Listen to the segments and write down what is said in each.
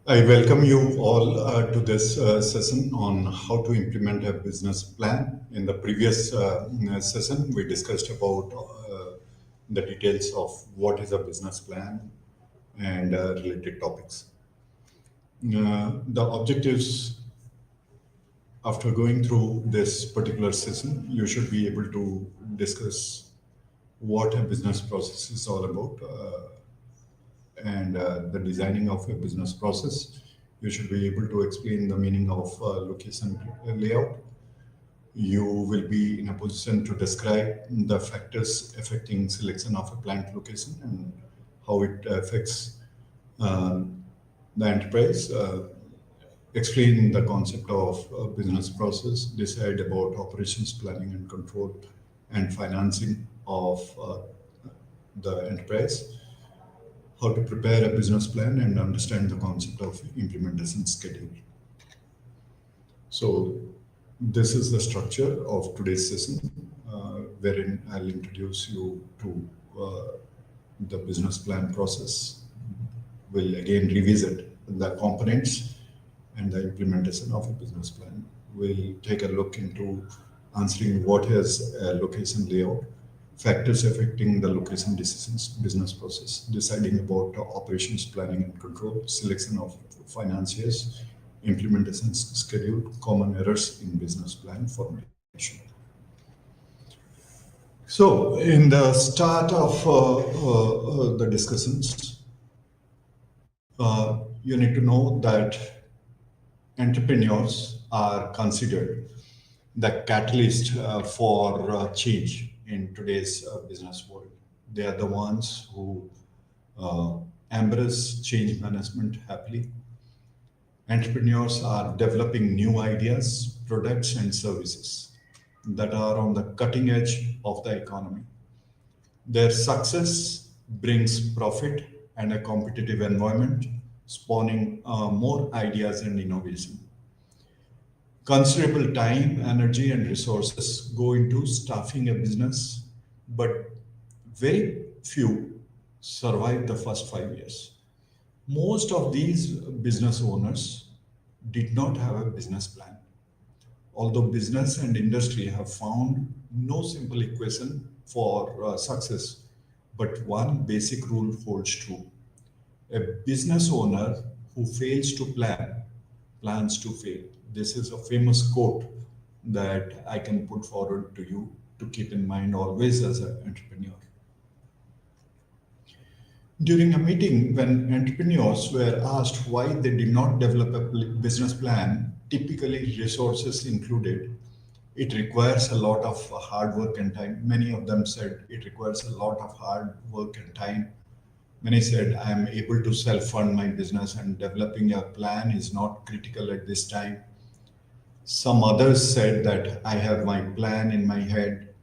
I welcome you all to this session on how to implement a business plan. In the previous session, we discussed about the details of what is a business plan and related topics. The objectives after going through this particular session, you should be able to discuss what a business process is all about and the designing of a business process. You should be able to explain the meaning of location layout. You will be in a position to describe the factors affecting selection of a plant location and how it affects the enterprise. Explain the concept of business process, decide about operations planning and control and financing of the enterprise, how to prepare a business plan and understand the concept of implementation schedule. So this is the structure of today's session, wherein I'll introduce you to the business plan process. We'll again revisit the components and the implementation of a business plan. We'll take a look into answering what is a location layout, factors affecting the location decisions, business process, deciding about operations planning and control, selection of financiers, implementation schedule, common errors in business plan formulation. So, in the start of the discussions, you need to know that entrepreneurs are considered the catalyst for change in today's business world. They are the ones who uh, embrace change management happily. Entrepreneurs are developing new ideas, products, and services that are on the cutting edge of the economy. Their success brings profit and a competitive environment, spawning more ideas and innovation. Considerable time, energy, and resources go into staffing a business, but very few survive the first 5 years. Most of these business owners did not have a business plan. Although business and industry have found no simple equation for success, but one basic rule holds true. A business owner who fails to plan plans to fail. This is a famous quote that I can put forward to you to keep in mind always as an entrepreneur. During a meeting, when entrepreneurs were asked why they did not develop a business plan, typically resources included, it requires a lot of hard work and time. Many of them said it requires a lot of hard work and time. Many said, I am able to self fund my business and developing a plan is not critical at this time. Some others said that I have my plan in my head.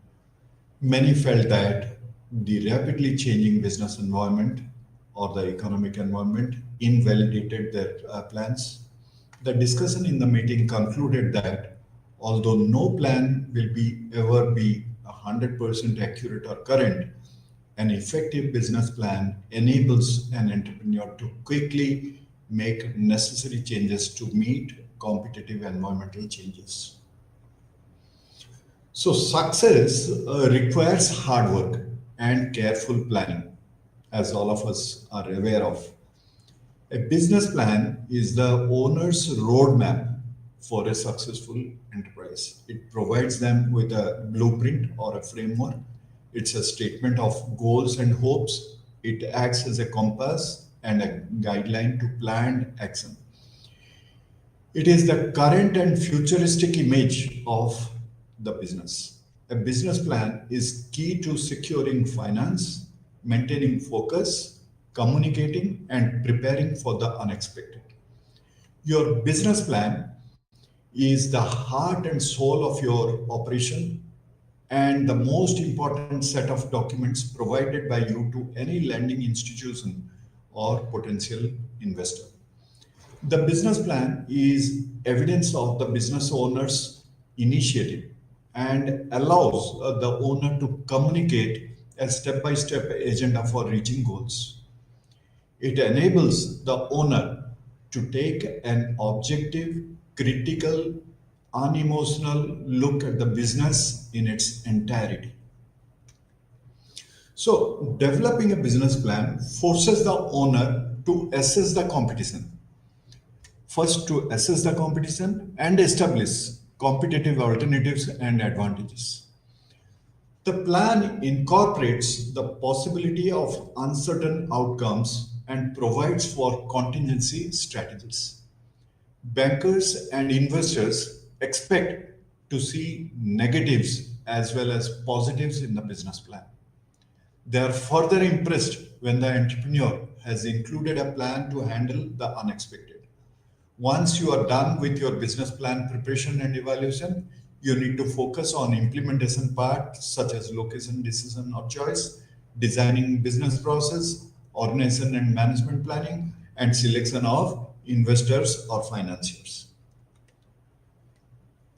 Many felt that the rapidly changing business environment or the economic environment invalidated their plans. The discussion in the meeting concluded that although no plan will be ever be 100% accurate or current, an effective business plan enables an entrepreneur to quickly make necessary changes to meet competitive environmental changes. So, success requires hard work and careful planning, as all of us are aware of. A business plan is the owner's roadmap for a successful enterprise. It provides them with a blueprint or a framework. It's a statement of goals and hopes. It acts as a compass and a guideline to planned action. It is the current and futuristic image of the business. A business plan is key to securing finance, maintaining focus, communicating, and preparing for the unexpected. Your business plan is the heart and soul of your operation and the most important set of documents provided by you to any lending institution or potential investor. The business plan is evidence of the business owner's initiative and allows the owner to communicate a step by step agenda for reaching goals. It enables the owner to take an objective, critical, unemotional look at the business in its entirety. So, developing a business plan forces the owner to assess the competition. First, to assess the competition and establish competitive alternatives and advantages. The plan incorporates the possibility of uncertain outcomes and provides for contingency strategies. Bankers and investors expect to see negatives as well as positives in the business plan. They are further impressed when the entrepreneur has included a plan to handle the unexpected. Once you are done with your business plan preparation and evaluation, you need to focus on implementation part such as location decision of choice, designing business process, organization and management planning, and selection of investors or financiers.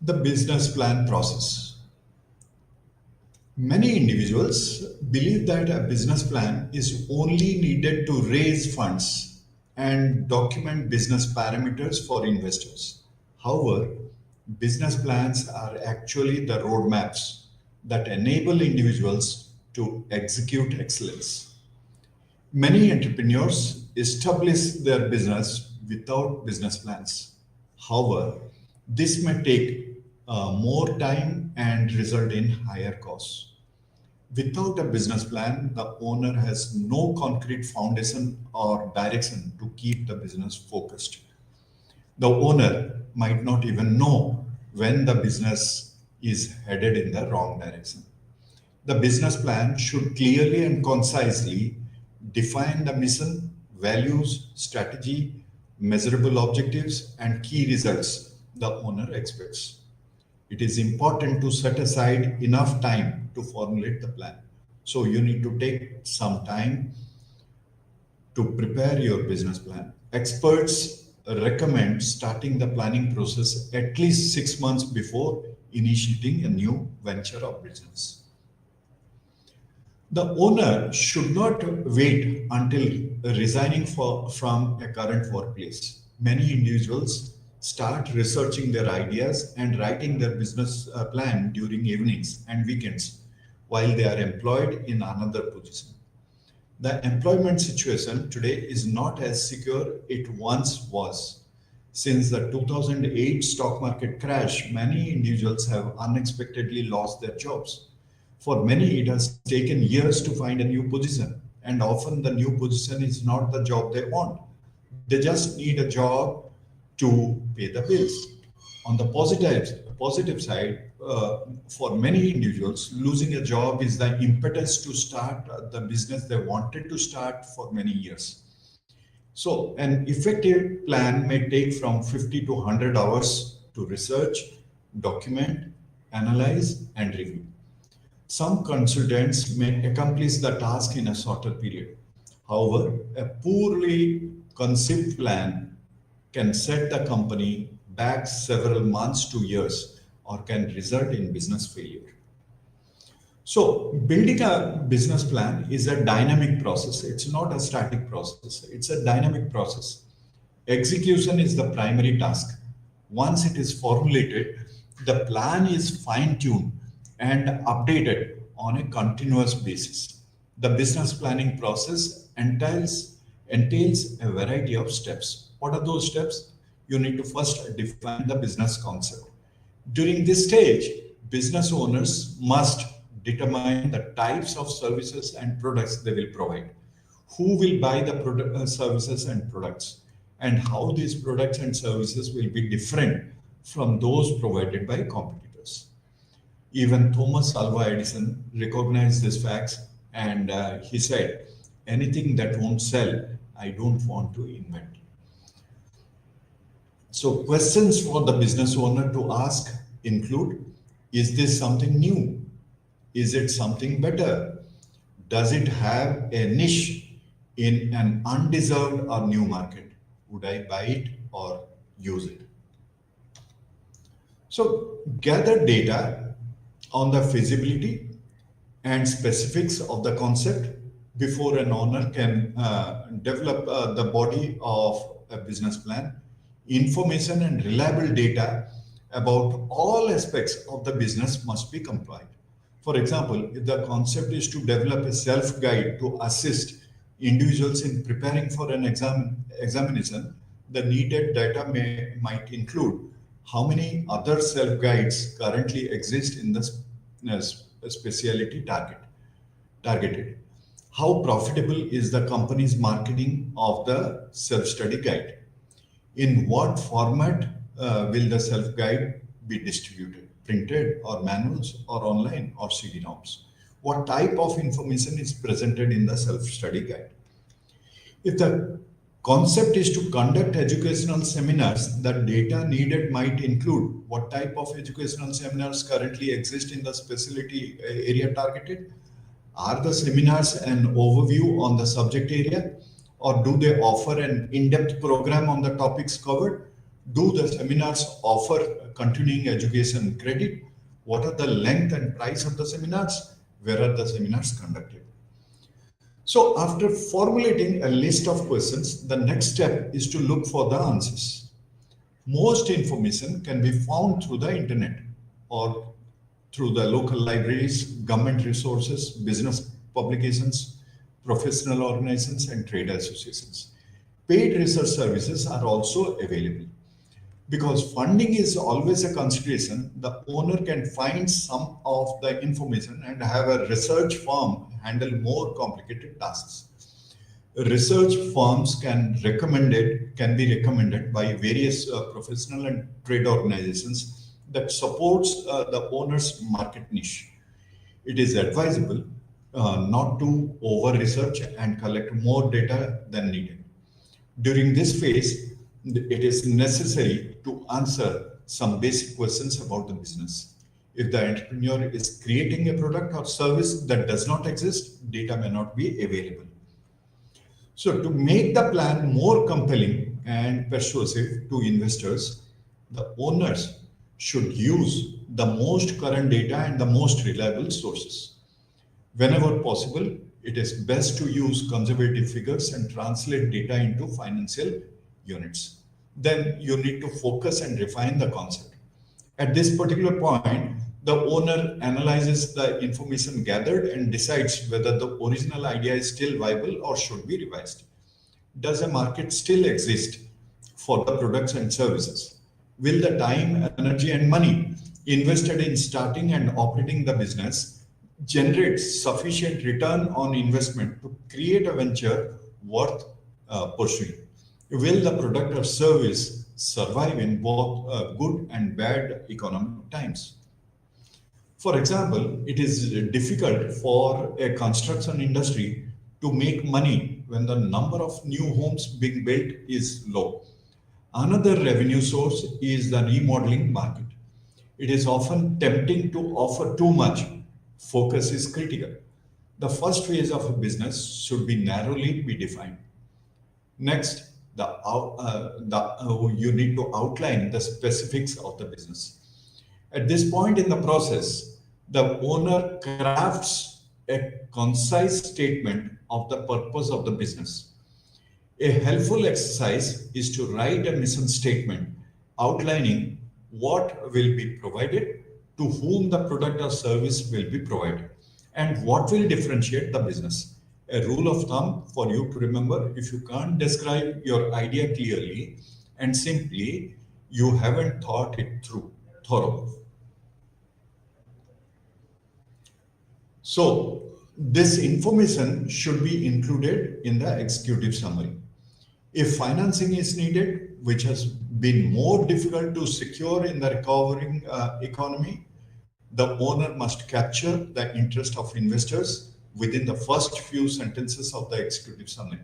The business plan process. Many individuals believe that a business plan is only needed to raise funds and document business parameters for investors. However, business plans are actually the roadmaps that enable individuals to execute excellence. Many entrepreneurs establish their business without business plans. However, this may take more time and result in higher costs. Without a business plan, the owner has no concrete foundation or direction to keep the business focused. The owner might not even know when the business is headed in the wrong direction. The business plan should clearly and concisely define the mission, values, strategy, measurable objectives, and key results the owner expects. It is important to set aside enough time to formulate the plan. So you need to take some time to prepare your business plan. Experts recommend starting the planning process at least 6 months before initiating a new venture or business. The owner should not wait until resigning from a current workplace. Many individuals start researching their ideas and writing their business plan during evenings and weekends while they are employed in another position. The employment situation today is not as secure it once was. Since the 2008 stock market crash, many individuals have unexpectedly lost their jobs. For many, it has taken years to find a new position, and often the new position is not the job they want. They just need a job to pay the bills. On the positive side, for many individuals, losing a job is the impetus to start the business they wanted to start for many years. So an effective plan may take from 50 to 100 hours to research, document, analyze, and review. Some consultants may accomplish the task in a shorter period. However, a poorly conceived plan can set the company back several months to years or can result in business failure. So building a business plan is a dynamic process. It's not a static process. It's a dynamic process. Execution is the primary task. Once it is formulated, the plan is fine-tuned and updated on a continuous basis. The business planning process entails a variety of steps. What are those steps? You need to first define the business concept. During this stage, business owners must determine the types of services and products they will provide, who will buy the services and products, and how these products and services will be different from those provided by competitors. Even Thomas Alva Edison recognized these facts and he said, anything that won't sell, I don't want to invent. So questions for the business owner to ask include, is this something new? Is it something better? Does it have a niche in an undeserved or new market? Would I buy it or use it? So gather data on the feasibility and specifics of the concept before an owner can develop the body of a business plan, information and reliable data about all aspects of the business must be complied. For example, if the concept is to develop a self-guide to assist individuals in preparing for an examination, the needed data might include how many other self-guides currently exist in the specialty targeted. How profitable is the company's marketing of the self-study guide? In what format will the self-guide be distributed? Printed or manuals or online or CD-ROMs? What type of information is presented in the self-study guide? If the concept is to conduct educational seminars, the data needed might include what type of educational seminars currently exist in the specialty area targeted. Are the seminars an overview on the subject area, or do they offer an in-depth program on the topics covered? Do the seminars offer continuing education credit? What are the length and price of the seminars? Where are the seminars conducted? So after formulating a list of questions, the next step is to look for the answers. Most information can be found through the internet or through the local libraries, government resources, business publications, professional organizations, and trade associations. Paid research services are also available. Because funding is always a consideration, the owner can find some of the information and have a research firm handle more complicated tasks. Research firms can be recommended by various professional and trade organizations that supports the owner's market niche. It is advisable not to over-research and collect more data than needed. During this phase, it is necessary to answer some basic questions about the business. If the entrepreneur is creating a product or service that does not exist, data may not be available. So to make the plan more compelling and persuasive to investors, the owners should use the most current data and the most reliable sources. Whenever possible, it is best to use conservative figures and translate data into financial units. Then you need to focus and refine the concept. At this particular point, the owner analyzes the information gathered and decides whether the original idea is still viable or should be revised. Does a market still exist for the products and services? Will the time, energy, and money invested in starting and operating the business generate sufficient return on investment to create a venture worth pursuing? Will the product or service survive in both good and bad economic times? For example, it is difficult for a construction industry to make money when the number of new homes being built is low. Another revenue source is the remodeling market. It is often tempting to offer too much. Focus is critical. The first phase of a business should be narrowly defined. Next, you need to outline the specifics of the business. At this point in the process, the owner crafts a concise statement of the purpose of the business. A helpful exercise is to write a mission statement outlining what will be provided, to whom the product or service will be provided, and what will differentiate the business. A rule of thumb for you to remember: if you can't describe your idea clearly and simply, you haven't thought it through thoroughly. So this information should be included in the executive summary. If financing is needed, which has been more difficult to secure in the recovering economy, the owner must capture the interest of investors within the first few sentences of the executive summary.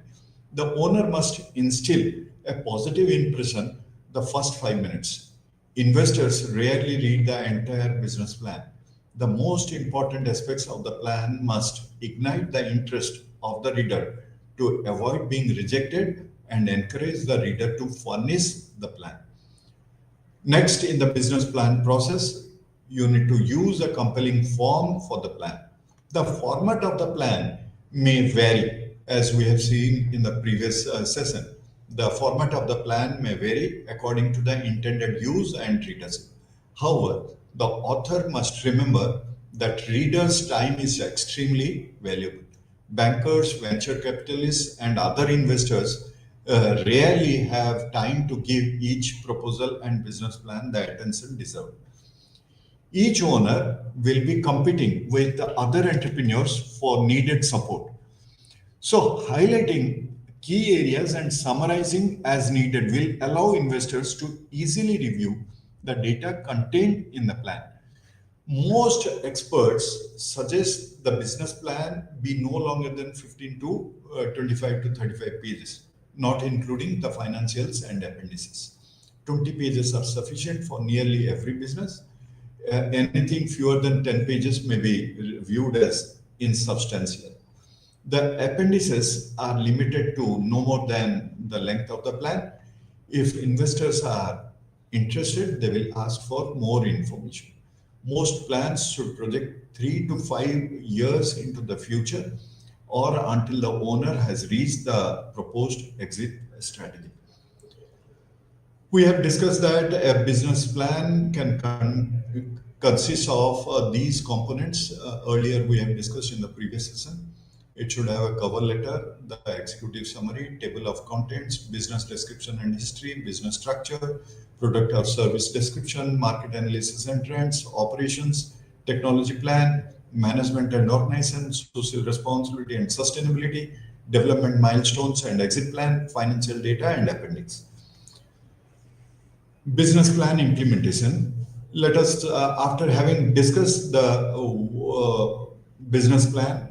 The owner must instill a positive impression the first 5 minutes. Investors rarely read the entire business plan. The most important aspects of the plan must ignite the interest of the reader to avoid being rejected and encourage the reader to furnish the plan. Next, in the business plan process, you need to use a compelling form for the plan. The format of the plan may vary, as we have seen in the previous session. The format of the plan may vary according to the intended use and readership. However, the author must remember that readers' time is extremely valuable. Bankers, venture capitalists, and other investors rarely have time to give each proposal and business plan the attention deserved. Each owner will be competing with other entrepreneurs for needed support. So, highlighting key areas and summarizing as needed will allow investors to easily review the data contained in the plan. Most experts suggest the business plan be no longer than 15 to 25 to 35 pages, not including the financials and appendices. 20 pages are sufficient for nearly every business. Anything fewer than 10 pages may be viewed as insubstantial. The appendices are limited to no more than the length of the plan. If investors are interested, they will ask for more information. Most plans should project 3 to 5 years into the future or until the owner has reached the proposed exit strategy. We have discussed that a business plan can consist of these components. Earlier, we have discussed in the previous session. It should have a cover letter, the executive summary, table of contents, business description and history, business structure, product or service description, market analysis and trends, operations, technology plan, management and organization, social responsibility and sustainability, development milestones and exit plan, financial data and appendix. Business plan implementation. Let us, after having discussed the business plan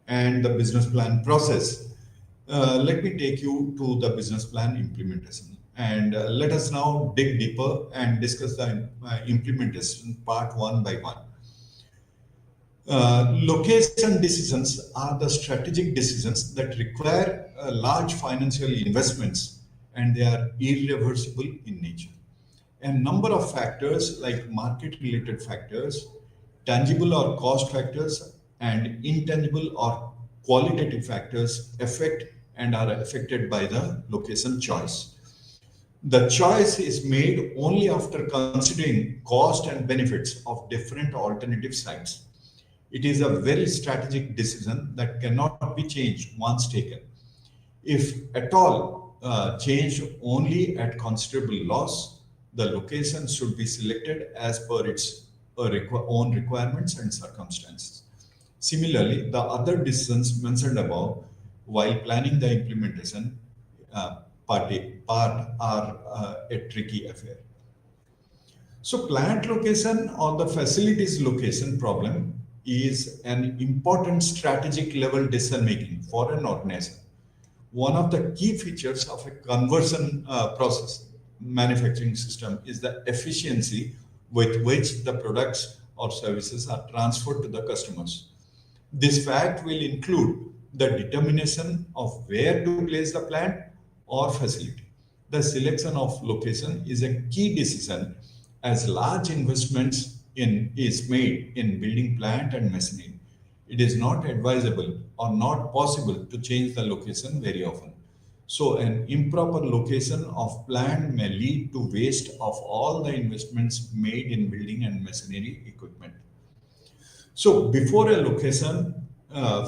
and the business plan process, let me take you to the business plan implementation. And let us now dig deeper and discuss the implementation part one by one. Location decisions are the strategic decisions that require large financial investments, and they are irreversible in nature. A number of factors like market-related factors, tangible or cost factors, and intangible or qualitative factors affect and are affected by the location choice. The choice is made only after considering cost and benefits of different alternative sites. It is a very strategic decision that cannot be changed once taken. If at all changed only at considerable loss, the location should be selected as per its own requirements and circumstances. Similarly, the other decisions mentioned above while planning the implementation part are a tricky affair. So plant location or the facilities location problem is an important strategic level decision making for an organization. One of the key features of a conversion process manufacturing system is the efficiency with which the products or services are transferred to the customers. This fact will include the determination of where to place the plant or facility. The selection of location is a key decision as large investments is made in building plant and machinery. It is not advisable or not possible to change the location very often. So an improper location of plant may lead to waste of all the investments made in building and machinery equipment. So before a location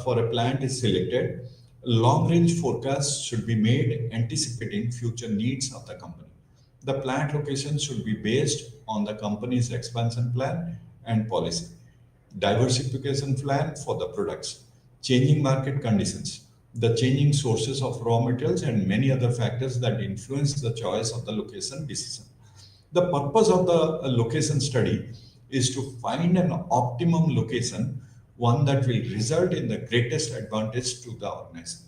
for a plant is selected, long-range forecasts should be made anticipating future needs of the company. The plant location should be based on the company's expansion plan and policy, diversification plan for the products, changing market conditions, the changing sources of raw materials, and many other factors that influence the choice of the location decision. The purpose of the location study is to find an optimum location, one that will result in the greatest advantage to the organization.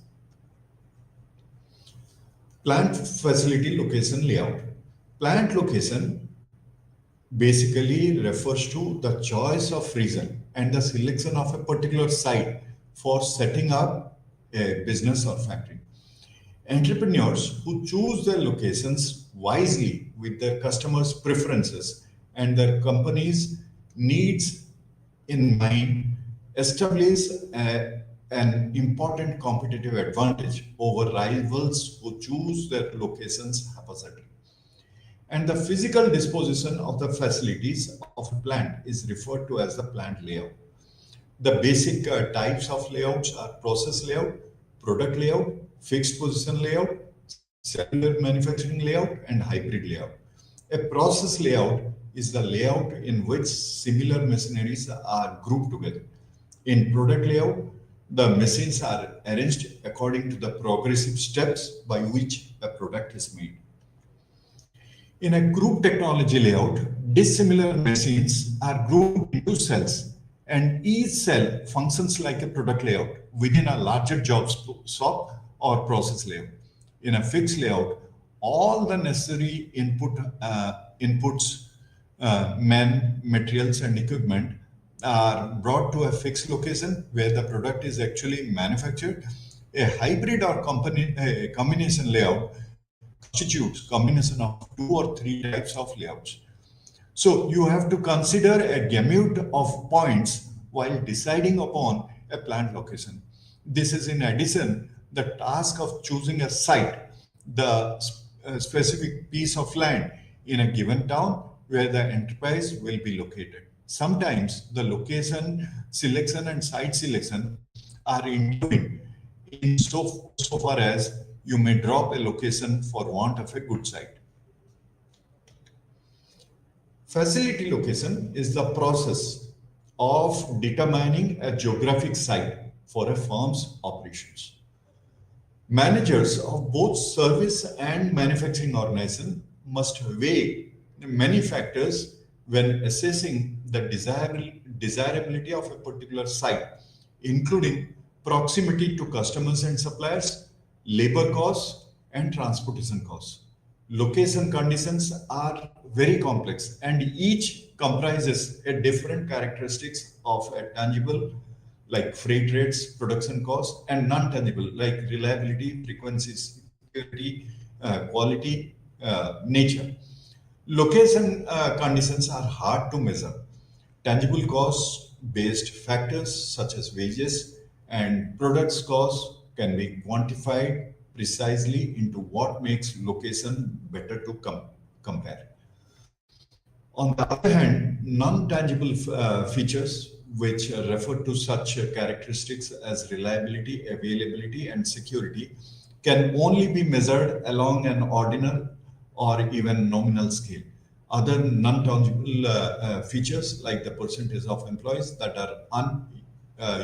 Plant facility location layout. Plant location basically refers to the choice of region and the selection of a particular site for setting up a business or factory. Entrepreneurs who choose their locations wisely with their customers' preferences and their company's needs in mind establish an important competitive advantage over rivals who choose their locations haphazardly. And the physical disposition of the facilities of a plant is referred to as the plant layout. The basic types of layouts are process layout, product layout, fixed position layout, cellular manufacturing layout, and hybrid layout. A process layout is the layout in which similar machineries are grouped together. In product layout, the machines are arranged according to the progressive steps by which a product is made. In a group technology layout, dissimilar machines are grouped into cells, and each cell functions like a product layout within a larger job shop or process layout. In a fixed layout, all the necessary inputs, men, materials, and equipment are brought to a fixed location where the product is actually manufactured. A hybrid or a combination layout constitutes combination of 2 or 3 types of layouts. So you have to consider a gamut of points while deciding upon a plant location. This is in addition the task of choosing a site, the specific piece of land in a given town where the enterprise will be located. Sometimes the location selection and site selection are intertwined in so far as you may drop a location for want of a good site. Facility location is the process of determining a geographic site for a firm's operations. Managers of both service and manufacturing organization must weigh many factors when assessing the desirability of a particular site, including proximity to customers and suppliers, labor costs, and transportation costs. Location conditions are very complex and each comprises a different characteristics of a tangible like freight rates, production costs, and non-tangible like reliability, frequencies, security, quality, nature. Location conditions are hard to measure. Tangible cost-based factors such as wages and products costs can be quantified precisely into what makes location better to compare. On the other hand, non-tangible features which refer to such characteristics as reliability, availability, and security can only be measured along an ordinal or even nominal scale. Other non-tangible features like the percentage of employees that are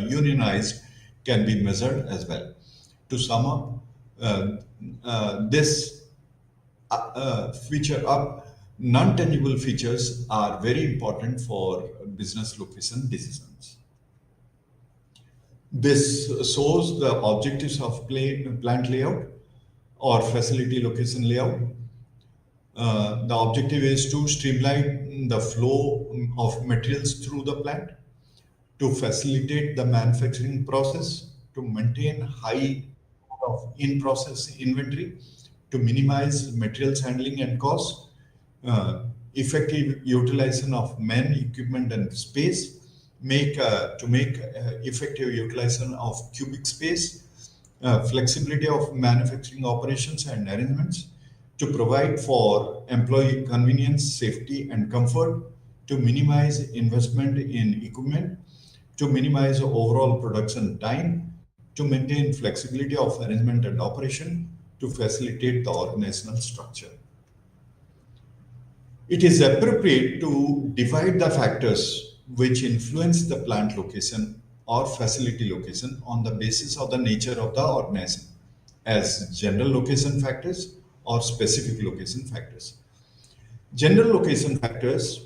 unionized can be measured as well. To sum up this feature up, non-tangible features are very important for business location decisions. This shows the objectives of plant layout or facility location layout. The objective is to streamline the flow of materials through the plant, to facilitate the manufacturing process, to maintain high of in-process inventory, to minimize materials handling and costs, effective utilization of men, equipment, and space, to make effective utilization of cubic space, flexibility of manufacturing operations and arrangements, to provide for employee convenience, safety, and comfort, to minimize investment in equipment, to minimize overall production time, to maintain flexibility of arrangement and operation, to facilitate the organizational structure. It is appropriate to divide the factors which influence the plant location or facility location on the basis of the nature of the organization as general location factors or specific location factors. General location factors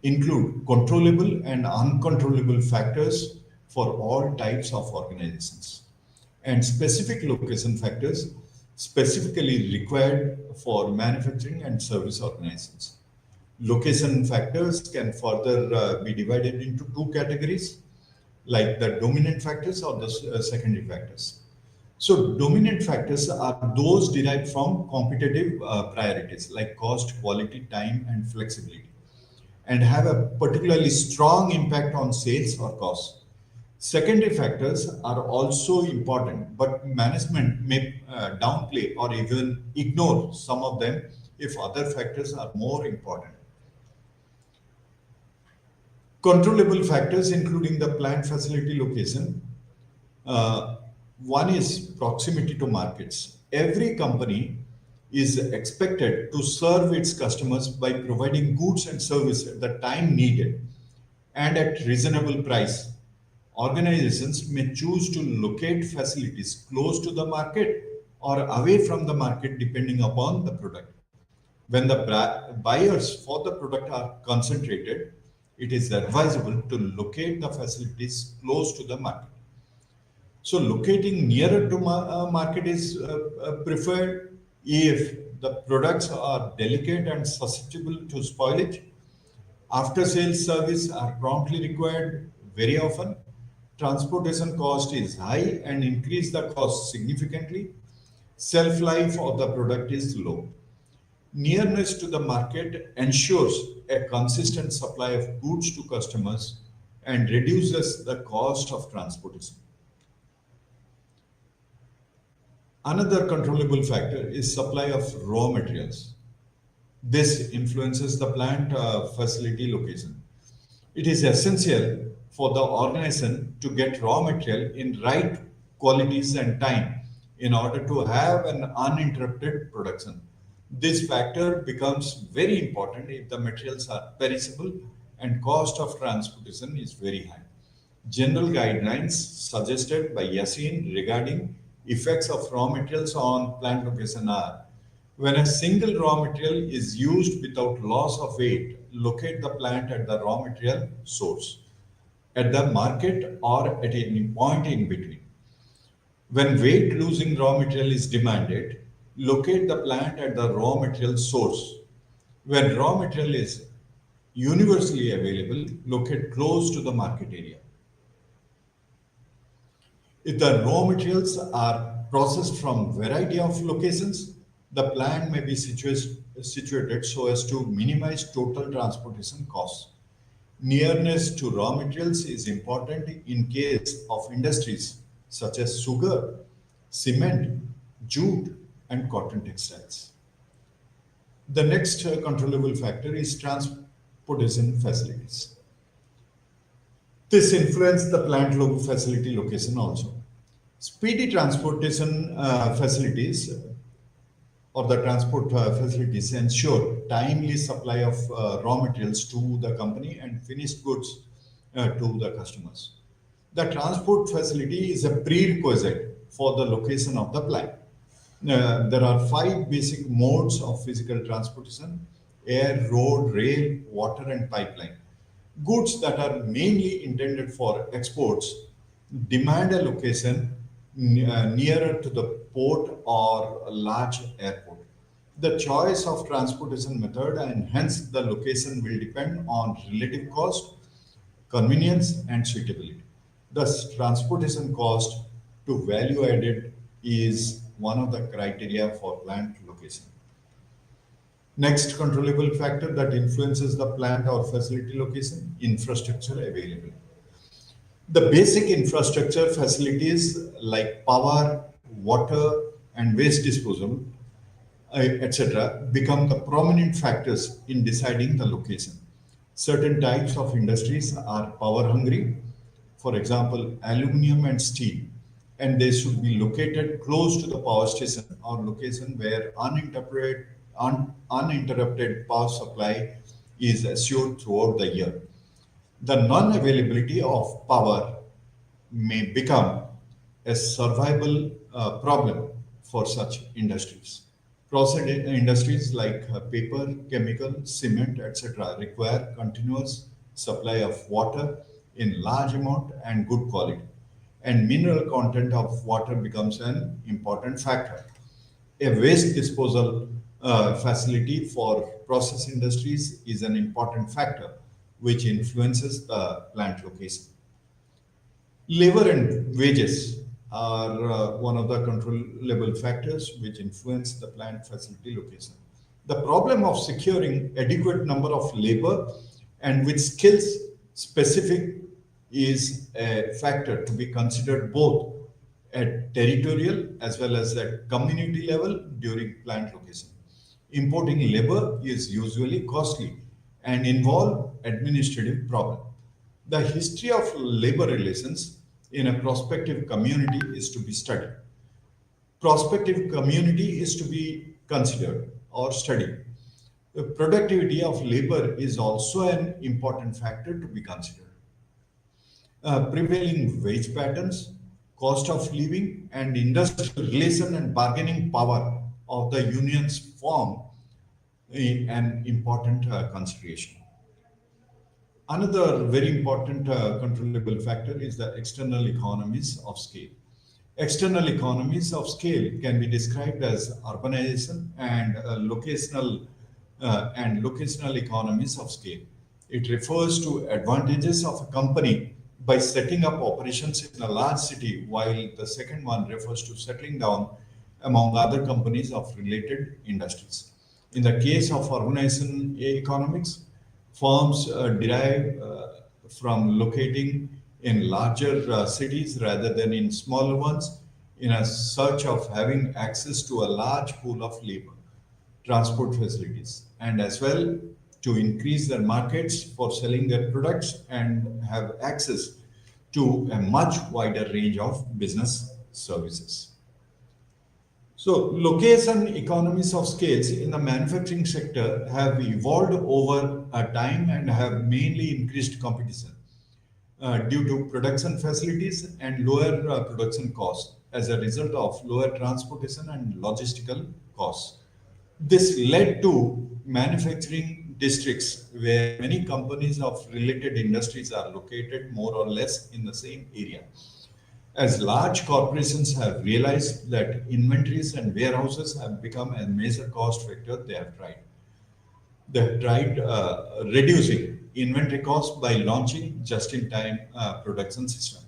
include controllable and uncontrollable factors for all types of organizations, and specific location factors specifically required for manufacturing and service organizations. Location factors can further be divided into 2 categories, like the dominant factors or the secondary factors. So dominant factors are those derived from competitive priorities like cost, quality, time, and flexibility, and have a particularly strong impact on sales or cost. Secondary factors are also important, but management may downplay or even ignore some of them if other factors are more important. Controllable factors, including the plant facility location. Uh, One is proximity to markets. Every company is expected to serve its customers by providing goods and services at the time needed and at reasonable price. Organizations may choose to locate facilities close to the market or away from the market depending upon the product. When the buyers for the product are concentrated, it is advisable to locate the facilities close to the market. So locating nearer to market is preferred if the products are delicate and susceptible to spoilage. After sales service are promptly required very often. Transportation cost is high and increase the cost significantly. Shelf life of the product is low. Nearness to the market ensures a consistent supply of goods to customers and reduces the cost of transportation. Another controllable factor is supply of raw materials. This influences the plant facility location. It is essential for the organization to get raw material in right qualities and time in order to have an uninterrupted production. This factor becomes very important if the materials are perishable and cost of transportation is very high. General guidelines suggested by Yasin regarding effects of raw materials on plant location are: when a single raw material is used without loss of weight, locate the plant at the raw material source, at the market, or at any point in between. When weight losing raw material is demanded, locate the plant at the raw material source. When raw material is universally available, locate close to the market area. If the raw materials are processed from variety of locations, the plant may be situated so as to minimize total transportation costs. Nearness to raw materials is important in case of industries such as sugar, cement, jute, and cotton textiles. The next controllable factor is transportation facilities. This influences the plant facility location also. Speedy transportation facilities or the transport facilities ensure timely supply of raw materials to the company and finished goods to the customers. The transport facility is a prerequisite for the location of the plant. There are five basic modes of physical transportation: air, road, rail, water, and pipeline. Goods that are mainly intended for exports demand a location nearer to the port or a large airport. The choice of transportation method and hence the location will depend on relative cost, convenience, and suitability. Thus, transportation cost to value added is one of the criteria for plant location. Next controllable factor that influences the plant or facility location: infrastructure availability. The basic infrastructure facilities like power, water, and waste disposal, etc., become the prominent factors in deciding the location. Certain types of industries are power hungry, for example, aluminum and steel, and they should be located close to the power station or location where uninterrupted power supply is assured throughout the year. The non-availability of power may become a survival problem for such industries. Process industries like paper, chemical, cement, etc. require continuous supply of water in large amount and good quality, and mineral content of water becomes an important factor. A waste disposal facility for process industries is an important factor which influences the plant location. Labor and wages are one of the controllable factors which influence the plant facility location. The problem of securing adequate number of labor and with skills specific is a factor to be considered both at territorial as well as at community level during plant location. Importing labor is usually costly and involve administrative problem. The history of labor relations in a prospective community is to be studied. Prospective community is to be considered or studied. The productivity of labor is also an important factor to be considered. Prevailing wage patterns, cost of living, and industrial relation and bargaining power of the unions form an important consideration. Another very important controllable factor is the external economies of scale. External economies of scale can be described as urbanization and locational economies of scale. It refers to advantages of a company by setting up operations in a large city, while the second one refers to settling down among other companies of related industries. In the case of urbanization economics, firms derive from locating in larger cities rather than in smaller ones in a search of having access to a large pool of labor, transport facilities, and as well to increase their markets for selling their products and have access to a much wider range of business services. So, location economies of scales in the manufacturing sector have evolved over a time and have mainly increased competition due to production facilities and lower production costs as a result of lower transportation and logistical costs. This led to manufacturing districts where many companies of related industries are located more or less in the same area. As large corporations have realized that inventories and warehouses have become a major cost factor, they have tried reducing inventory costs by launching just-in-time production system.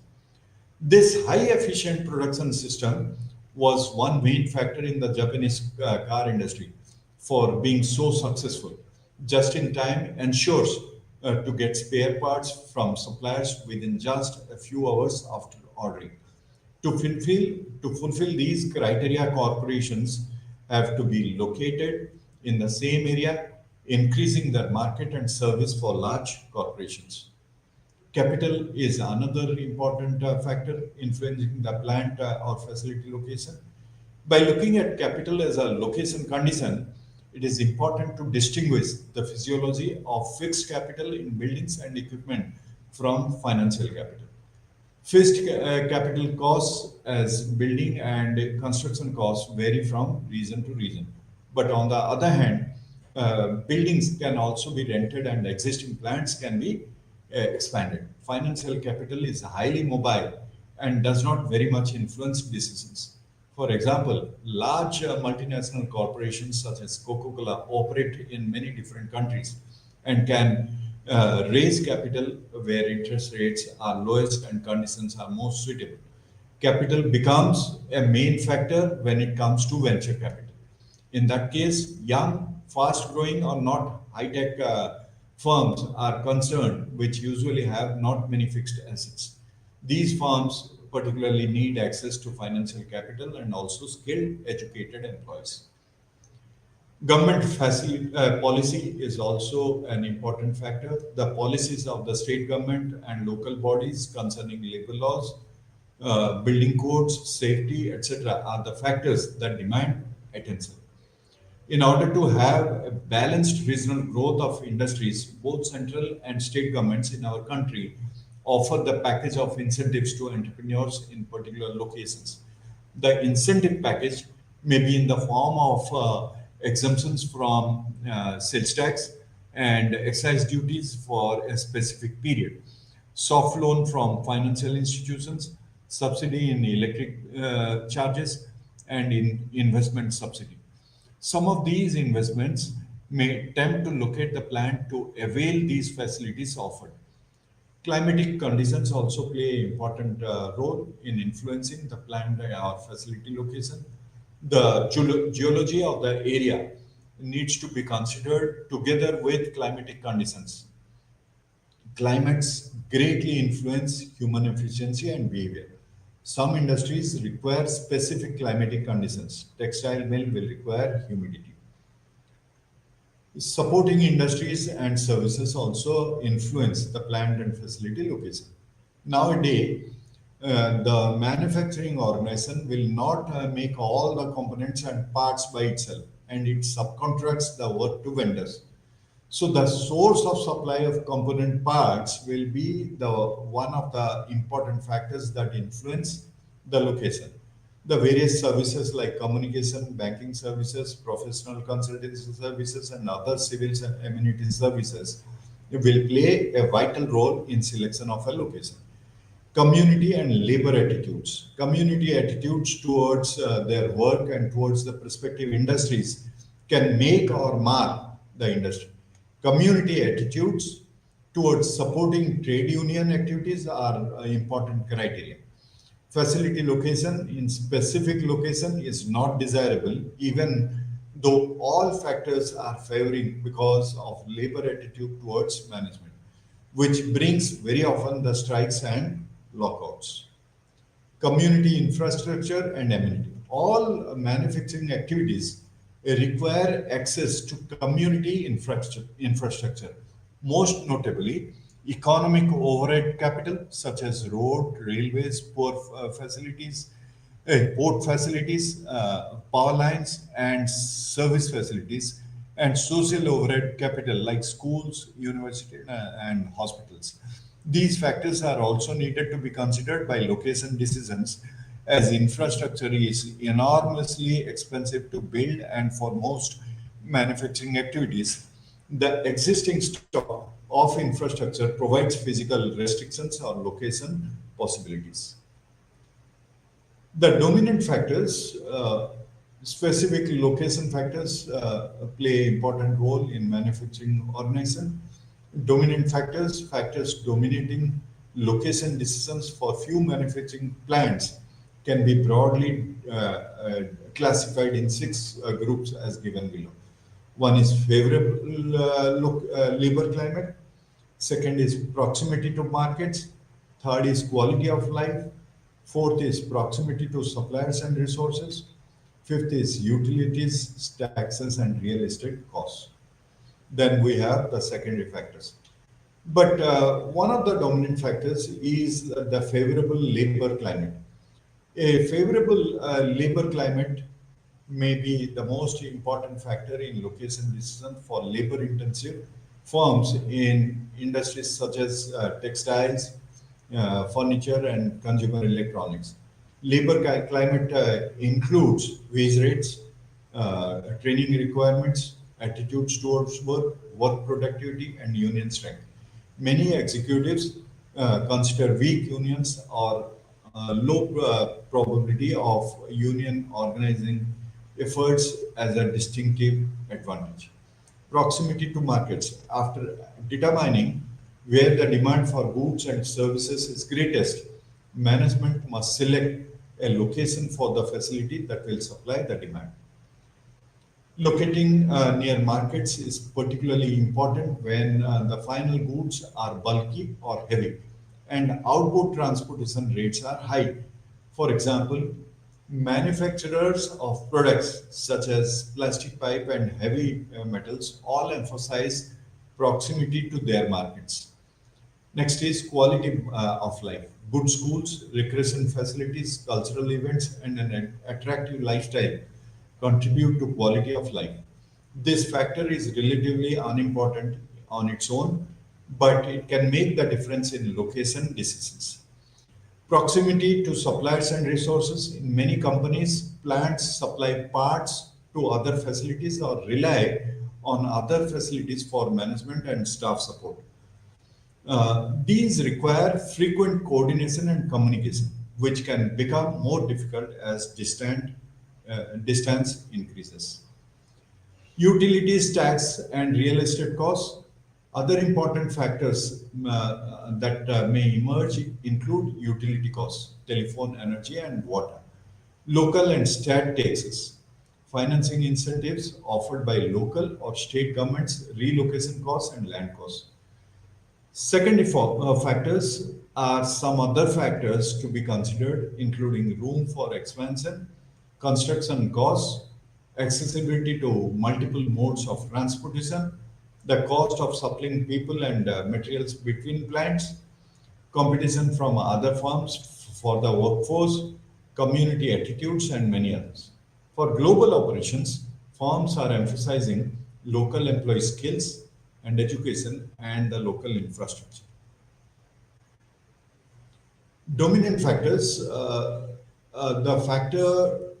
This high-efficient production system was one main factor in the Japanese car industry for being so successful. Just-in-time ensures to get spare parts from suppliers within just a few hours after ordering. To fulfill these criteria, corporations have to be located in the same area, increasing their market and service for large corporations. Capital is another important factor influencing the plant or facility location. By looking at capital as a location condition, it is important to distinguish the physiology of fixed capital in buildings and equipment from financial capital. Fixed capital costs as building and construction costs vary from region to region. But on the other hand, buildings can also be rented and existing plants can be expanded. Financial capital is highly mobile and does not very much influence decisions. For example, large multinational corporations such as Coca-Cola operate in many different countries and can raise capital where interest rates are lowest and conditions are most suitable. Capital becomes a main factor when it comes to venture capital. In that case, young, fast growing, or not high tech firms are concerned, which usually have not many fixed assets. These firms particularly need access to financial capital and also skilled, educated employees. Policy is also an important factor. The policies of the state government and local bodies concerning labor laws, building codes, safety, etc., are the factors that demand attention. In order to have a balanced regional growth of industries, both central and state governments in our country offer the package of incentives to entrepreneurs in particular locations. The incentive package may be in the form of exemptions from sales tax and excise duties for a specific period, soft loan from financial institutions, subsidy in electric charges, and in investment subsidy. Some of these investments may tempt to locate the plant to avail these facilities offered. Climatic conditions also play an important role in influencing the plant or facility location. The geology of the area needs to be considered together with climatic conditions. Climates greatly influence human efficiency and behavior. Some industries require specific climatic conditions. Textile mill will require humidity. Supporting industries and services also influence the plant and facility location. Nowadays, the manufacturing organization will not make all the components and parts by itself, and it subcontracts the work to vendors. So the source of supply of component parts will be the one of the important factors that influence the location. The various services like communication, banking services, professional consultancy services, and other civil and amenity services will play a vital role in selection of a location. Community and labor attitudes. Community attitudes towards their work and towards the prospective industries can make or mar the industry. Community attitudes towards supporting trade union activities are important criteria. Facility location in specific location is not desirable, even though all factors are favoring because of labor attitude towards management, which brings very often the strikes and lockouts. Community infrastructure and amenity. All manufacturing activities require access to community infrastructure, most notably economic overhead capital such as road, railways, port facilities, power lines, and service facilities, and social overhead capital like schools, universities, and hospitals. These factors are also needed to be considered by location decisions as infrastructure is enormously expensive to build, and for most manufacturing activities, the existing stock of infrastructure provides physical restrictions or location possibilities. The dominant factors, specific location factors, play important role in manufacturing organization. Dominant factors, factors dominating location decisions for few manufacturing plants can be broadly classified in six groups as given below. One is favorable labor climate. Second is proximity to markets. Third is quality of life. Fourth is proximity to suppliers and resources. Fifth is utilities, taxes, and real estate costs. Then we have the secondary factors. But one of the dominant factors is the favorable labor climate. A favorable labor climate may be the most important factor in location decision for labor intensive firms in industries such as textiles, furniture, and consumer electronics. Labor climate includes wage rates, training requirements, attitudes towards work, work productivity, and union strength. Many executives consider weak unions or low probability of union organizing efforts as a distinctive advantage. Proximity to markets. After determining where the demand for goods and services is greatest, management must select a location for the facility that will supply the demand. Locating near markets is particularly important when the final goods are bulky or heavy and outbound transportation rates are high. For example, manufacturers of products such as plastic pipe and heavy metals all emphasize proximity to their markets. Next is quality of life. Good schools, recreation facilities, cultural events, and an attractive lifestyle contribute to quality of life. This factor is relatively unimportant on its own, but it can make the difference in location decisions. Proximity to suppliers and resources. In many companies, plants supply parts to other facilities or rely on other facilities for management and staff support. These require frequent coordination and communication, which can become more difficult as distance increases. Utilities, tax, and real estate costs. Other important factors that may emerge include utility costs, telephone, energy, and water, local and state taxes, financing incentives offered by local or state governments, relocation costs, and land costs. Second factors are some other factors to be considered, including room for expansion, construction costs, accessibility to multiple modes of transportation, the cost of supplying people and materials between plants, competition from other firms for the workforce, community attitudes, and many others. For global operations, firms are emphasizing local employee skills and education and the local infrastructure. Dominant factors, the factor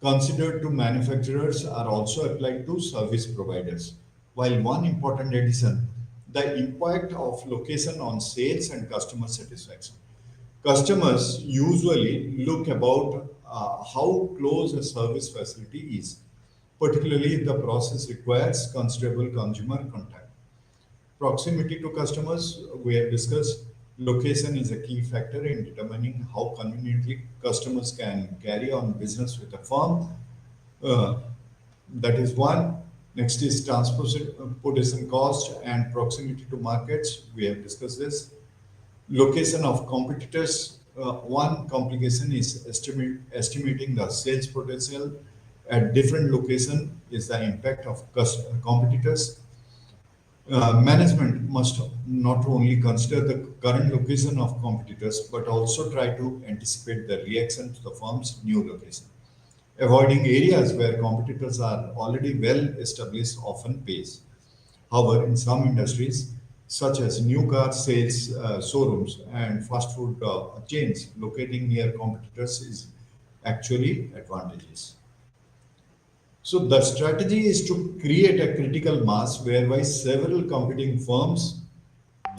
considered to manufacturers are also applied to service providers. While one important addition, the impact of location on sales and customer satisfaction. Customers usually look about how close a service facility is, particularly if the process requires considerable consumer contact. Proximity to customers, we have discussed, location is a key factor in determining how conveniently customers can carry on business with a firm. Uh, that is one. Next is transportation cost and proximity to markets. We have discussed this. Location of competitors. One complication is estimating the sales potential at different location is the impact of competitors. Management must not only consider the current location of competitors but also try to anticipate the reaction to the firm's new location. Avoiding areas where competitors are already well established often pays. However, in some industries, such as new car sales showrooms and fast food chains, locating near competitors is actually advantageous. So the strategy is to create a critical mass whereby several competing firms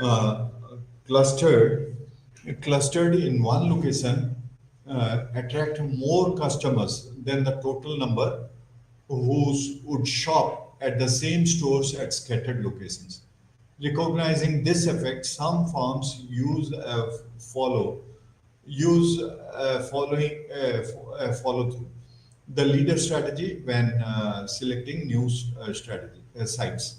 uh, clustered clustered in one location attract more customers than the total number who would shop at the same stores at scattered locations. Recognizing this effect, some firms use following follow through the leader strategy when selecting new strategy sites.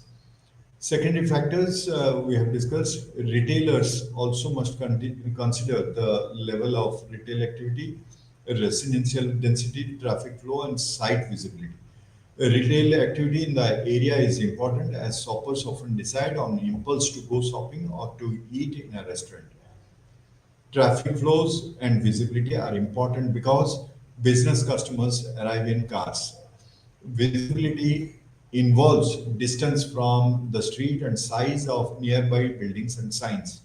Secondary factors we have discussed. Retailers also must consider the level of retail activity, residential density, traffic flow, and site visibility. Retail activity in the area is important as shoppers often decide on impulse to go shopping or to eat in a restaurant. Traffic flows and visibility are important because business customers arrive in cars. Visibility involves distance from the street and size of nearby buildings and signs.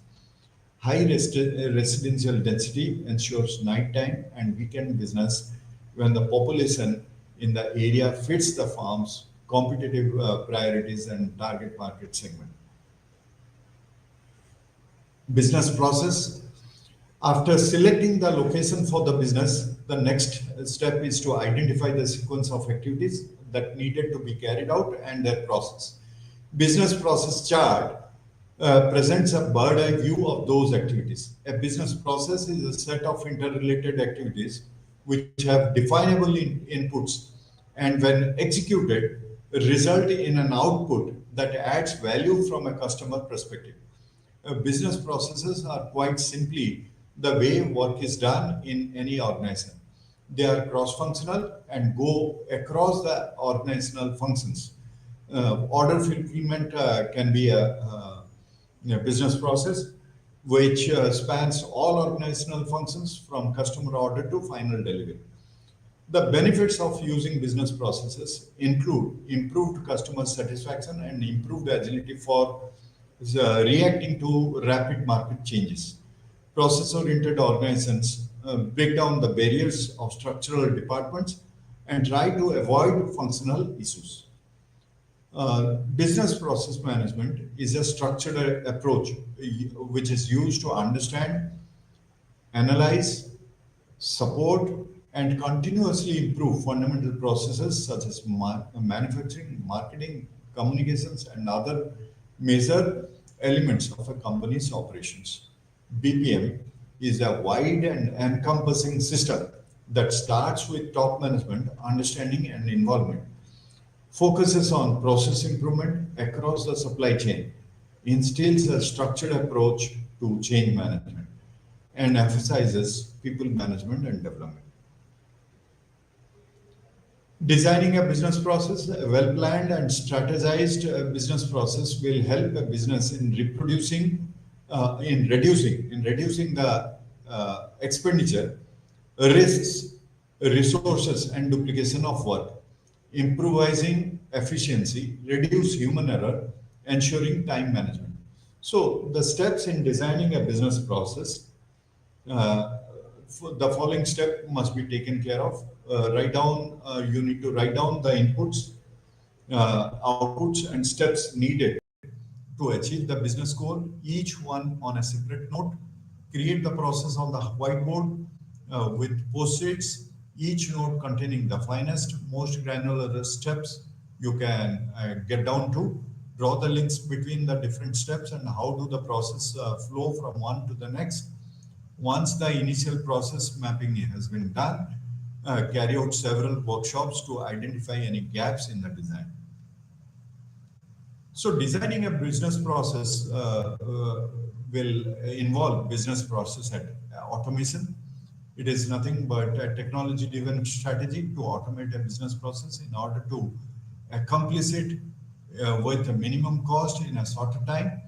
High residential density ensures nighttime and weekend business when the population in the area fits the farm's competitive priorities and target market segment. Business process. After selecting the location for the business, the next step is to identify the sequence of activities that needed to be carried out and their process. Business process chart presents a bird eye view of those activities. A business process is a set of interrelated activities which have definable inputs and when executed result in an output that adds value from a customer perspective. Business processes are quite simply the way work is done in any organization. They are cross-functional and go across the organizational functions. Order fulfillment can be a business process which spans all organizational functions from customer order to final delivery. The benefits of using business processes include improved customer satisfaction and improved agility for reacting to rapid market changes. Process-oriented organizations break down the barriers of structural departments and try to avoid functional issues. Business process management is a structured approach which is used to understand, analyze, support, and continuously improve fundamental processes such as manufacturing, marketing, communications, and other major elements of a company's operations. BPM is a wide and encompassing system that starts with top management, understanding, and involvement, focuses on process improvement across the supply chain, instills a structured approach to change management, and emphasizes people management and development. Designing a business process, a well-planned and strategized business process will help a business in reducing the expenditure, risks, resources, and duplication of work, improvising efficiency, reduce human error, ensuring time management. So the steps in designing a business process, uh, the following step must be taken care of. You need to write down the inputs, outputs, and steps needed to achieve the business goal, each one on a separate note. Create the process on the whiteboard with post-its, each note containing the finest, most granular steps you can get down to. Draw the links between the different steps and how do the process flow from one to the next. Once the initial process mapping has been done, carry out several workshops to identify any gaps in the design. So designing a business process will involve business process automation. It is nothing but a technology-driven strategy to automate a business process in order to accomplish it with a minimum cost in a shorter time.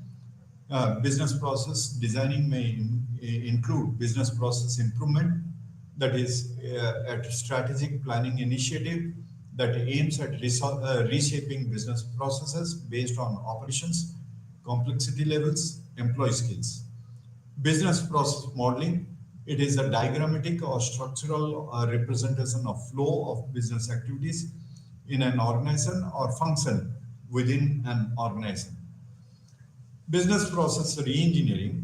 Business process designing may include business process improvement, that is a strategic planning initiative that aims at reshaping business processes based on operations, complexity levels, employee skills. Business process modeling, it is a diagrammatic or structural representation of flow of business activities in an organization or function within an organization. Business process reengineering,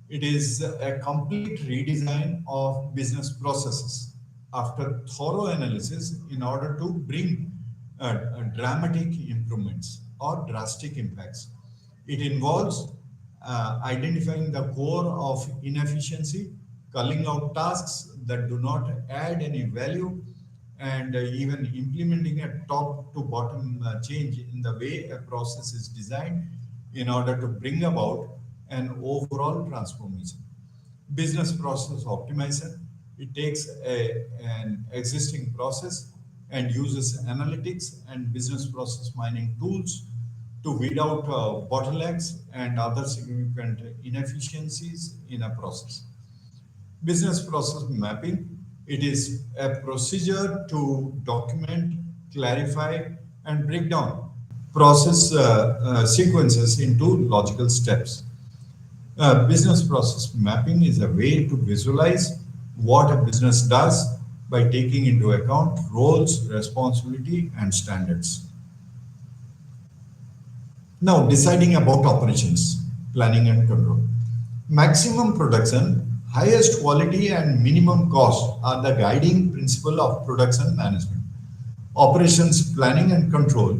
it is a complete redesign of business processes after thorough analysis in order to bring dramatic improvements or drastic impacts. It involves identifying the core of inefficiency, culling out tasks that do not add any value, and even implementing a top to bottom change in the way a process is designed in order to bring about an overall transformation. Business process optimization, it takes an existing process and uses analytics and business process mining tools to weed out bottlenecks and other significant inefficiencies in a process. Business process mapping, it is a procedure to document, clarify, and break down process sequences into logical steps. Business process mapping is a way to visualize what a business does by taking into account roles, responsibility, and standards. Now, deciding about operations, planning and control. Maximum production, highest quality, and minimum cost are the guiding principle of production management. Operations planning and control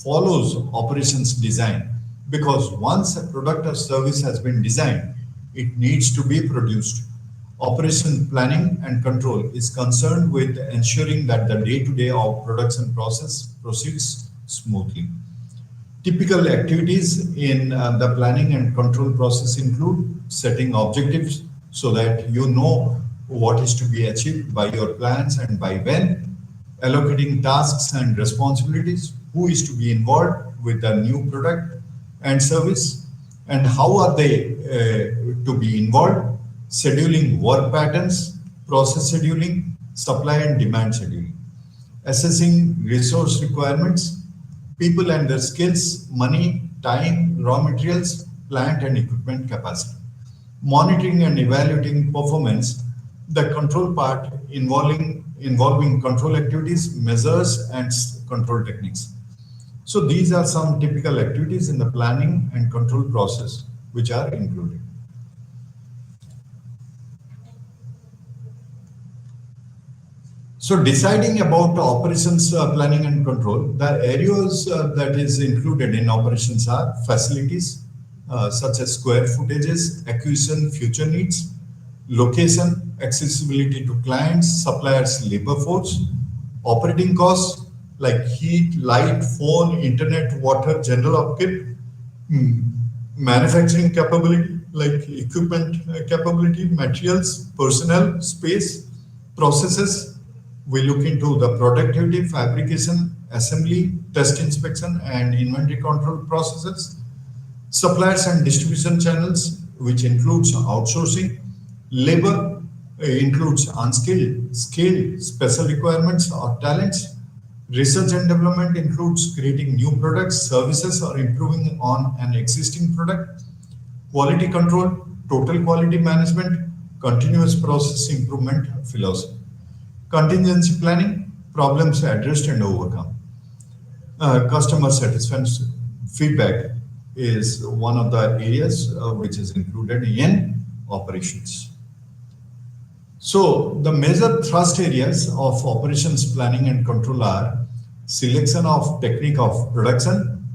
follows operations design because once a product or service has been designed, it needs to be produced. Operation planning and control is concerned with ensuring that the day-to-day of production process proceeds smoothly. Typical activities in the planning and control process include setting objectives so that you know what is to be achieved by your plans and by when, allocating tasks and responsibilities, who is to be involved with the new product and service, and how are they to be involved, scheduling work patterns, process scheduling, supply and demand scheduling, assessing resource requirements, people and their skills, money, time, raw materials, plant and equipment capacity. Monitoring and evaluating performance, the control part involving control activities, measures, and control techniques. So these are some typical activities in the planning and control process which are included. So deciding about operations planning and control, the areas that is included in operations are facilities such as square footages, acquisition, future needs, location, accessibility to clients, suppliers, labor force, operating costs like heat, light, phone, internet, water, general upkeep, Manufacturing capability, like equipment capability, materials, personnel, space, processes. We look into the productivity, fabrication, assembly, test inspection, and inventory control processes. Suppliers and distribution channels, which includes outsourcing. Labor includes unskilled, skilled, special requirements or talents. Research and development includes creating new products, services, or improving on an existing product. Quality control, total quality management, continuous process improvement philosophy. Contingency planning, problems addressed and overcome. Customer satisfaction feedback is one of the areas which is included in operations. So the major thrust areas of operations planning and control are selection of technique of production.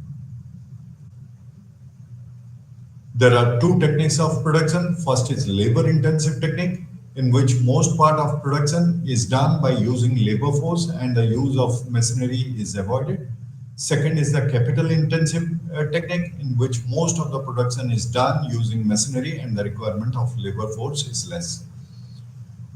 There are two techniques of production. First is labor intensive technique, in which most part of production is done by using labor force and the use of machinery is avoided. Second is the capital intensive technique, in which most of the production is done using machinery and the requirement of labor force is less.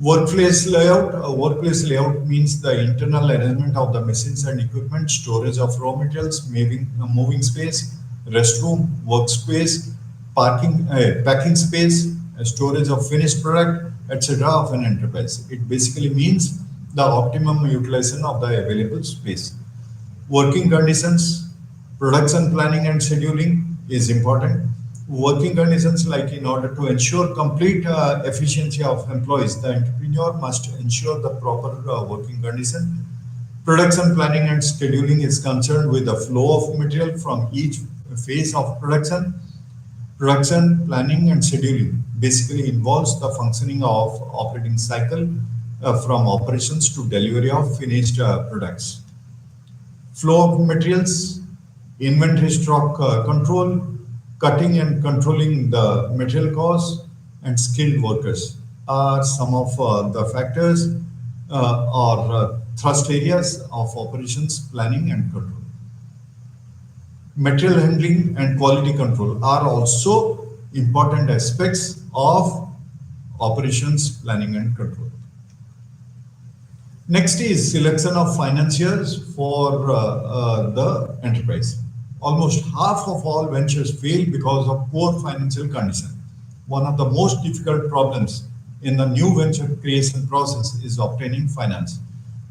Workplace layout. Workplace layout means the internal arrangement of the machines and equipment, storage of raw materials, moving space, restroom, workspace, packing space, storage of finished product, etc. of an enterprise. It basically means the optimum utilization of the available space. Working conditions, production planning and scheduling is important. Working conditions, like in order to ensure complete efficiency of employees, the entrepreneur must ensure the proper working condition. Production planning and scheduling is concerned with the flow of material from each phase of production. Production planning and scheduling basically involves the functioning of operating cycle from operations to delivery of finished products. Flow of materials, inventory stock control, cutting and controlling the material costs, and skilled workers are some of the factors or thrust areas of operations planning and control. Material handling and quality control are also important aspects of operations planning and control. Next is selection of financiers for the enterprise. Almost half of all ventures fail because of poor financial condition. One of the most difficult problems in the new venture creation process is obtaining finance.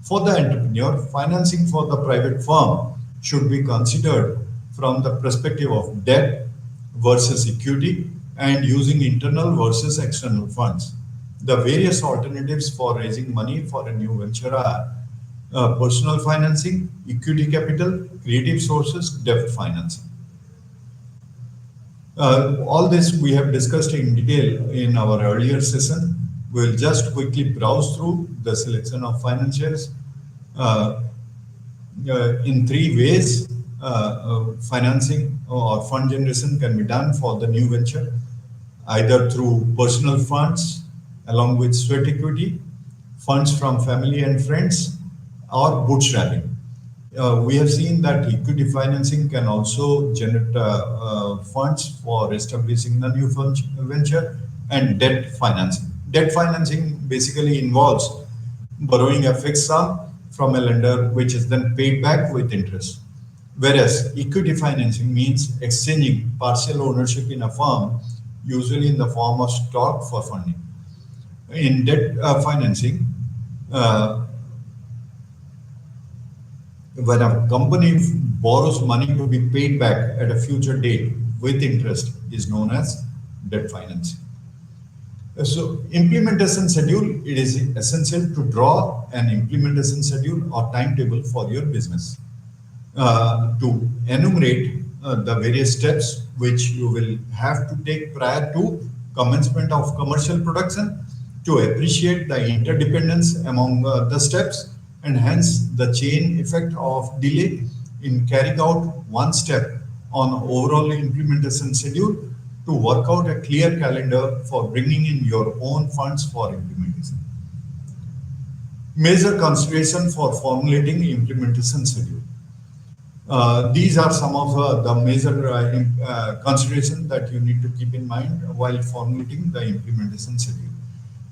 For the entrepreneur, financing for the private firm should be considered from the perspective of debt versus equity and using internal versus external funds. The various alternatives for raising money for a new venture are personal financing, equity capital, creative sources, debt financing. All this we have discussed in detail in our earlier session. We'll just quickly browse through the selection of financiers. In three ways, financing or fund generation can be done for the new venture, either through personal funds along with sweat equity, funds from family and friends, or bootstrapping. We have seen that equity financing can also generate funds for establishing the new venture, and debt financing. Debt financing basically involves borrowing a fixed sum from a lender, which is then paid back with interest. Whereas equity financing means exchanging partial ownership in a firm, usually in the form of stock, for funding. In debt financing, when a company borrows money to be paid back at a future date with interest, is known as debt financing. So implementation schedule, it is essential to draw an implementation schedule or timetable for your business. To enumerate the various steps which you will have to take prior to commencement of commercial production, to appreciate the interdependence among the steps, and hence the chain effect of delay in carrying out one step on overall implementation schedule, to work out a clear calendar for bringing in your own funds for implementation. Major consideration for formulating implementation schedule. These are some of the major considerations that you need to keep in mind while formulating the implementation schedule.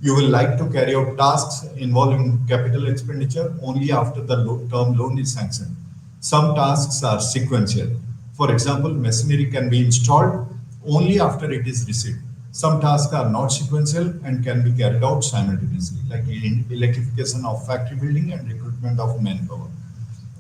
You will like to carry out tasks involving capital expenditure only after the term loan is sanctioned. Some tasks are sequential. For example, machinery can be installed only after it is received. Some tasks are not sequential and can be carried out simultaneously, like electrification of factory building and recruitment of manpower.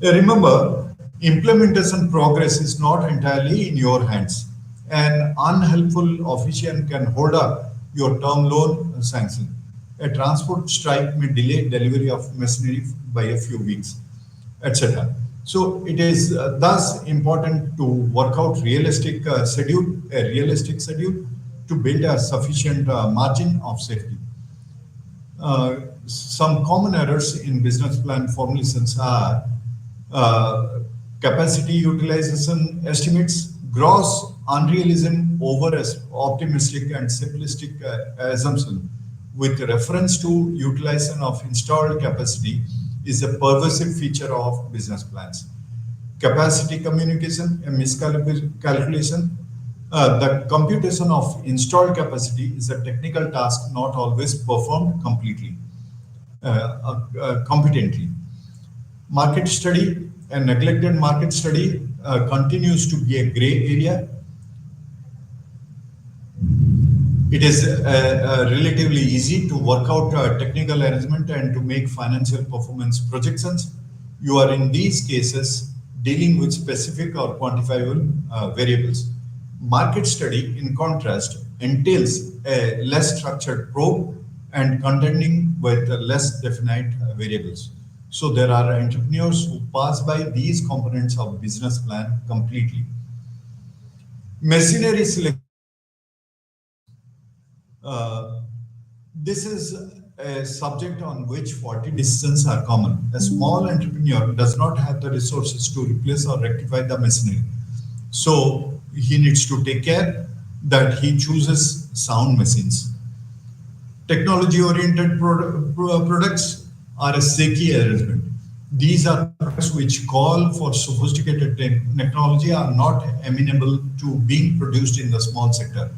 Remember, implementation progress is not entirely in your hands. An unhelpful official can hold up your term loan sanction. A transport strike may delay delivery of machinery by a few weeks, etc. So it is thus important to work out a realistic schedule to build a sufficient margin of safety. Some common errors in business plan formulations are uh, capacity utilization estimates, gross unrealism, over optimistic and simplistic assumption with reference to utilization of installed capacity is a pervasive feature of business plans. Capacity communication, a miscalculation. The computation of installed capacity is a technical task not always performed competently. Market study, a neglected market study continues to be a gray area. It is relatively easy to work out technical arrangement and to make financial performance projections. You are in these cases dealing with specific or quantifiable variables. Market study, in contrast, entails a less structured probe and contending with less definite variables. So there are entrepreneurs who pass by these components of business plan completely. Machinery selection. Uh, this is a subject on which faulty decisions are common. A small entrepreneur does not have the resources to replace or rectify the machinery. So he needs to take care that he chooses sound machines. Technology-oriented products are a shaky arrangement. These are products which call for sophisticated technology are not amenable to being produced in the small sector.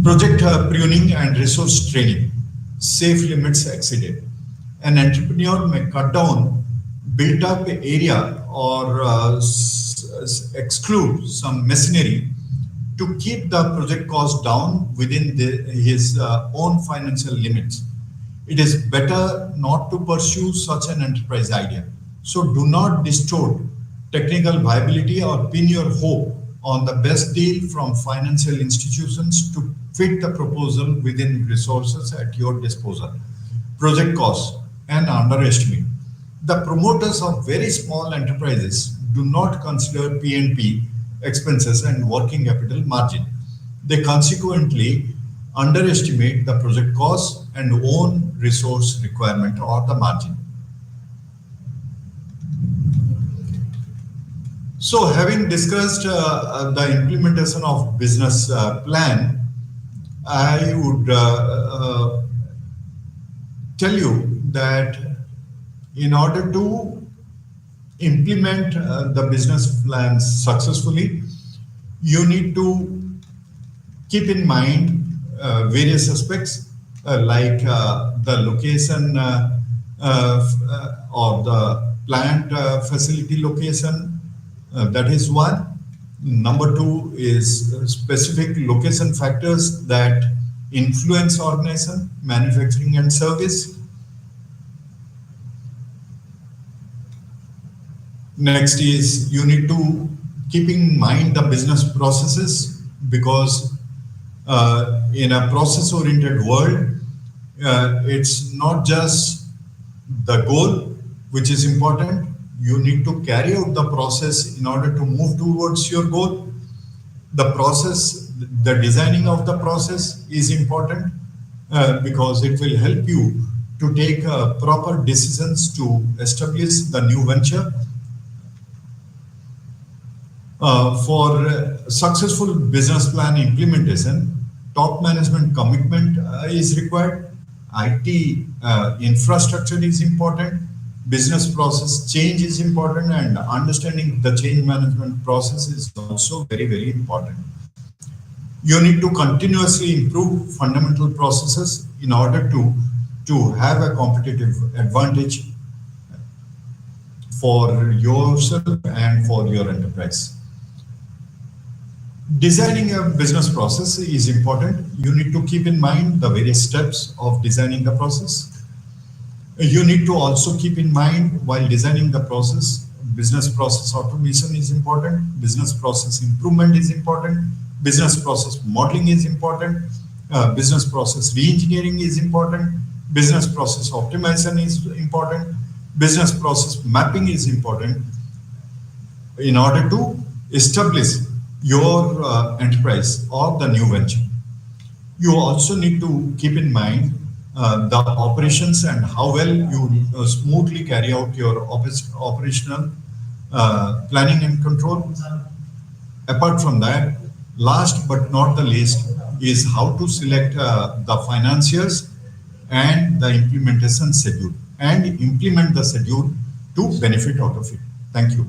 Project pruning and resource training, safe limits exceeded. An entrepreneur may cut down built up area or exclude some machinery to keep the project cost down within his own financial limits. It is better not to pursue such an enterprise idea. So do not distort technical viability or pin your hope on the best deal from financial institutions to fit the proposal within resources at your disposal. Project costs and underestimate. The promoters of very small enterprises do not consider P&P expenses and working capital margin. They consequently underestimate the project cost and own resource requirement or the margin. So having discussed the implementation of business plan, I would tell you that in order to implement the business plans successfully, you need to keep in mind various aspects like the location or the plant facility location. That is one. Number two is specific location factors that influence organization, manufacturing and service. Next is you need to keep in mind the business processes because in a process-oriented world, it's not just the goal which is important. You need to carry out the process in order to move towards your goal. The process, the designing of the process is important because it will help you to take proper decisions to establish the new venture. For successful business plan implementation, top management commitment is required. IT infrastructure is important. Business process change is important, and understanding the change management process is also very, very important. You need to continuously improve fundamental processes in order to have a competitive advantage for yourself and for your enterprise. Designing a business process is important. You need to keep in mind the various steps of designing the process. You need to also keep in mind while designing the process, business process automation is important, business process improvement is important, business process modeling is important, business process re-engineering is important, business process optimization is important, business process mapping is important in order to establish your enterprise or the new venture. You also need to keep in mind the operations and how well you smoothly carry out your operational planning and control. Apart from that, last but not the least is how to select the financiers and the implementation schedule and implement the schedule to benefit out of it. Thank you.